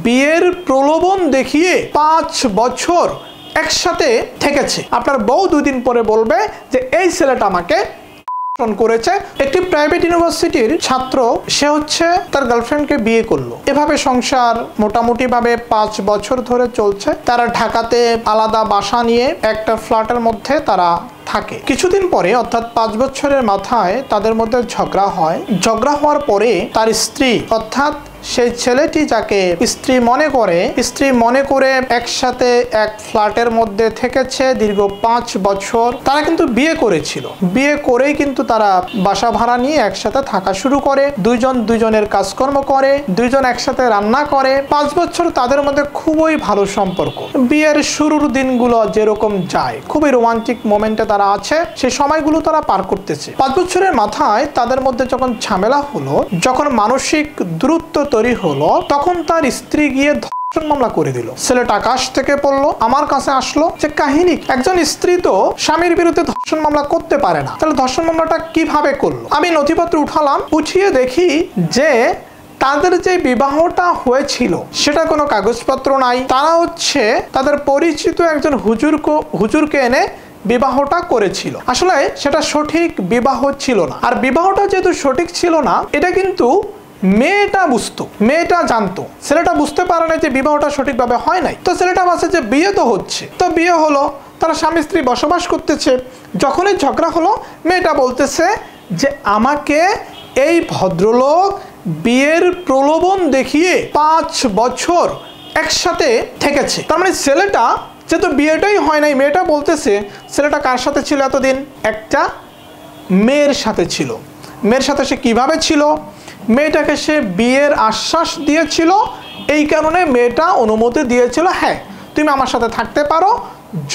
বিয়ের প্রলোভন দেখিয়ে 5 বছর একসাথে থেকেছে। আপনার বউ 2 দিন পরে বলবে যে এই ছেলেটা আমাকে করেছে। একটি প্রাইভেট ইউনিভার্সিটির ছাত্র, সে হচ্ছে তার গার্লফ্রেন্ডকে বিয়ে করলো। এভাবে সংসার মোটামুটি ভাবে 5 বছর ধরে চলছে। তারা ঢাকাতে আলাদা বাসা নিয়ে একটা ফ্ল্যাটের মধ্যে তারা থাকে। কিছুদিন পরে অর্থাৎ 5 বছরের মাথায় তাদের মধ্যে ঝগড়া হয়। ঝগড়া হওয়ার পরে তার স্ত্রী অর্থাৎ সেই ছেলেটি যাকে স্ত্রী মনে করে একসাথে এক ফ্ল্যাটের মধ্যে থেকেছে দীর্ঘ 5 বছর। তারা কিন্তু বিয়ে করেছিল। বিয়ে করেই কিন্তু তারা বাসা ভাড়া নিয়ে একসাথে থাকা শুরু করে। দুইজন দুইজনের কাজকর্ম করে, দুইজন একসাথে রান্না করে। 5 বছর তাদের মধ্যে খুবই ভালো সম্পর্ক। বিয়ের শুরুর দিনগুলো যেরকম যায়, খুবই রোমান্টিক মোমেন্টে তারা আছে, সেই সময়গুলো তারা পার করতেছে। 5 বছরের মাথায় তাদের মধ্যে যখন ঝামেলা হলো, যখন মানসিক দূরত্ব তৈরি হলো, তখন তার স্ত্রী গিয়ে ধর্ষণ মামলা করে দিল। ছেলেটা আকাশ থেকে পড়লো, আমার কাছে আসলো যে কাহিনী, একজন স্ত্রী তো স্বামীর বিরুদ্ধে ধর্ষণ মামলা করতে পারে না, তাহলে ধর্ষণ মামলাটা কিভাবে করলো? আমি নথিপত্র উঠালাম, উঠিয়ে দেখি যে তাদের যে বিবাহটা হয়েছিল সেটা কোনো কাগজপত্র নাই। তারা হচ্ছে তাদের পরিচিত একজন হুজুরকে এনে বিবাহটা করেছিল। আসলে সেটা সঠিক বিবাহ ছিল না। আর বিবাহটা যেহেতু সঠিক ছিল না, এটা কিন্তু মেয়েটা বুঝতো, মেয়েটা জানতো। ছেলেটা বুঝতে পারে না যে বিবাহটা সঠিকভাবে হয় নাই। তো ছেলেটা ভাবছে যে বিয়ে তো হচ্ছে, তো বিয়ে হলো, তারা স্বামী স্ত্রী বসবাস করতেছে। যখনই ঝগড়া হলো, মেয়েটা বলতেছে যে আমাকে এই ভদ্রলোক বিয়ের প্রলোভন দেখিয়ে 5 বছর একসাথে থেকেছে। তার মানে ছেলেটা যেহেতু বিয়েটাই হয় নাই, মেয়েটা বলতেছে ছেলেটা কার সাথে ছিল এতদিন? একটা মেয়ের সাথে ছিল। মেয়ের সাথে সে কিভাবে ছিল? মেয়েটাকে সে বিয়ের আশ্বাস দিয়েছিল, এই কারণে মেয়েটা অনুমতি দিয়েছিল, হ্যাঁ তুমি আমার সাথে থাকতে পারো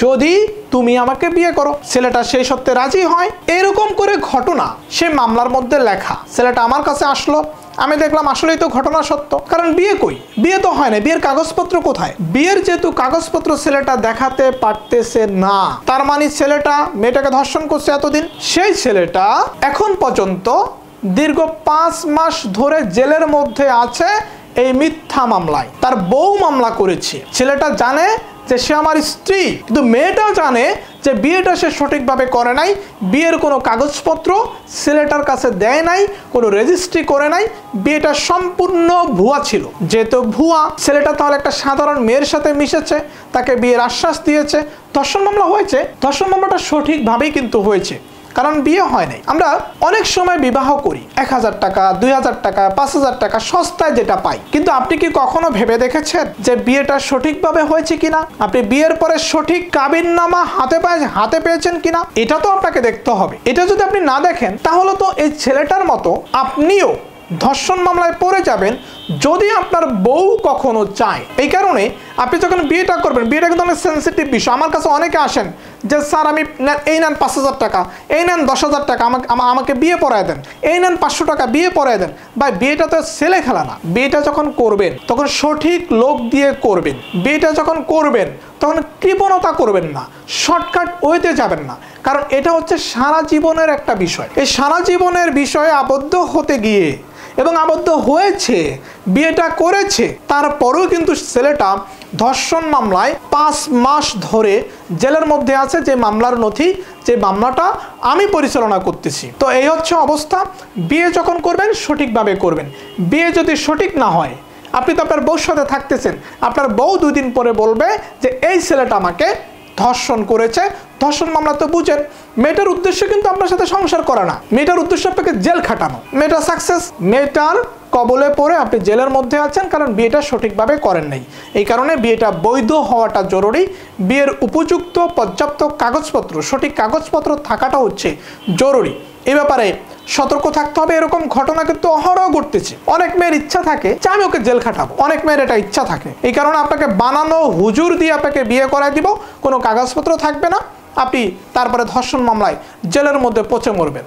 যদি তুমি আমাকে বিয়ে করো। ছেলেটা সেই সত্যে রাজি হয়। এরকম করে ঘটনা সে মামলার মধ্যে লেখা। ছেলেটা আমার কাছে আসলো, আমি দেখলাম আসলেই তো ঘটনা সত্য। কারণ বিয়ে কই? বিয়ে তো হয় না, বিয়ের কাগজপত্র কোথায়? বিয়ের যেহেতু কাগজপত্র ছেলেটা দেখাতে পারতেছে না, তার মানে ছেলেটা মেয়েটাকে ধর্ষণ করছে এতদিন। সেই ছেলেটা এখন পর্যন্ত দীর্ঘ 5 মাস ধরে জেলের মধ্যে আছে এই মিথ্যা মামলায়। তার বউ মামলা করেছে। ছেলেটা জানে যে সে আমার স্ত্রী, কিন্তু মেয়েটাও জানে যে বিয়েটা সে সঠিকভাবে করে নাই। বিয়ের কোনো কাগজপত্র ছেলেটার কাছে দেয় নাই, কোনো রেজিস্ট্রি করে নাই। বিয়েটা সম্পূর্ণ ভুয়া ছিল। যেহেতু ভুয়া, ছেলেটা তাহলে একটা সাধারণ মেয়ের সাথে মিশেছে, তাকে বিয়ের আশ্বাস দিয়েছে, ধর্ষণ মামলা হয়েছে। ধর্ষণ মামলাটা সঠিকভাবেই কিন্তু হয়েছে, কারণ বিয়ে হয় নাই। আমরা অনেক সময় বিবাহ করি 1000 টাকা, 2000 টাকা, 5000 টাকা সস্তায় যেটা পাই, কিন্তু আপনি কি কখনো ভেবে দেখেছেন যে বিয়েটা সঠিকভাবে হয়েছে কিনা? আপনি বিয়ের পরে সঠিক কাবিননামা হাতে পেয়েছেন কিনা? এটা তো আপনাকে দেখতে হবে। এটা যদি আপনি না দেখেন, তাহলে তো এই ছেলেটার মতো আপনিও ধর্ষণ মামলায় পড়ে যাবেন যদি আপনার বউ কখনো চায়। এই কারণে আপনি যখন বিয়েটা করবেন, বিয়েটা কিন্তু অনেক সেন্সিটিভ বিষয়। আমার কাছে অনেকে আসেন যে স্যার আমি এই নেন 5000 টাকা, এই নেন 10,000 টাকা, আমাকে বিয়ে পড়ায় দেন, এই নেন 500 টাকা, বিয়ে পড়ায় দেন। ভাই, বিয়েটা তো ছেলে খেলা না। বিয়েটা যখন করবেন তখন সঠিক লোক দিয়ে করবেন। বিয়েটা যখন করবেন তখন কৃপণতা করবেন না, শর্টকাট ওয়েতে যাবেন না, কারণ এটা হচ্ছে সারা জীবনের একটা বিষয়। এই সারা জীবনের বিষয়ে আবদ্ধ হতে গিয়ে এবং আবদ্ধ হয়েছে, বিয়েটা করেছে, তারপরেও কিন্তু ছেলেটা ধর্ষণ মামলায় 5 মাস ধরে জেলের মধ্যে আছে। যে মামলার নথি, যে মামলাটা আমি পরিচালনা করতেছি। তো এই হচ্ছে অবস্থা। বিয়ে যখন করবেন সঠিকভাবে করবেন। বিয়ে যদি সঠিক না হয়, আপনি তো আপনার বউর সাথে থাকতেছেন, আপনার বউ 2 দিন পরে বলবে যে এই ছেলেটা আমাকে ধর্ষণ করেছে। ধর্ষণ মামলা তো বুঝেন, মেয়েটার উদ্দেশ্য কিন্তু আপনার সাথে সংসার করা না, মেয়েটার উদ্দেশ্য আপনাকে জেল খাটানো। মেয়েটা সাকসেস, মেয়েটার কবলে পড়ে আপনি জেলের মধ্যে আছেন, কারণ বিয়েটা সঠিকভাবে করেন নাই। এই কারণে বিয়েটা বৈধ হওয়াটা জরুরি। বিয়ের উপযুক্ত পর্যাপ্ত কাগজপত্র, সঠিক কাগজপত্র থাকাটা হচ্ছে জরুরি। এই ব্যাপারে সতর্ক থাকতে হবে। এরকম ঘটনা কিন্তু অহরহ ঘটতেছে। অনেক মেয়ের ইচ্ছা থাকে যে আমি ওকে জেল খাটাবো, অনেক মেয়ের এটা ইচ্ছা থাকে। এই কারণে আপনাকে বানানো হুজুর দিয়ে আপনাকে বিয়ে করায় দিব, কোনো কাগজপত্র থাকবে না, আপনি তারপরে ধর্ষণ মামলায় জেলের মধ্যে পচে মরবেন।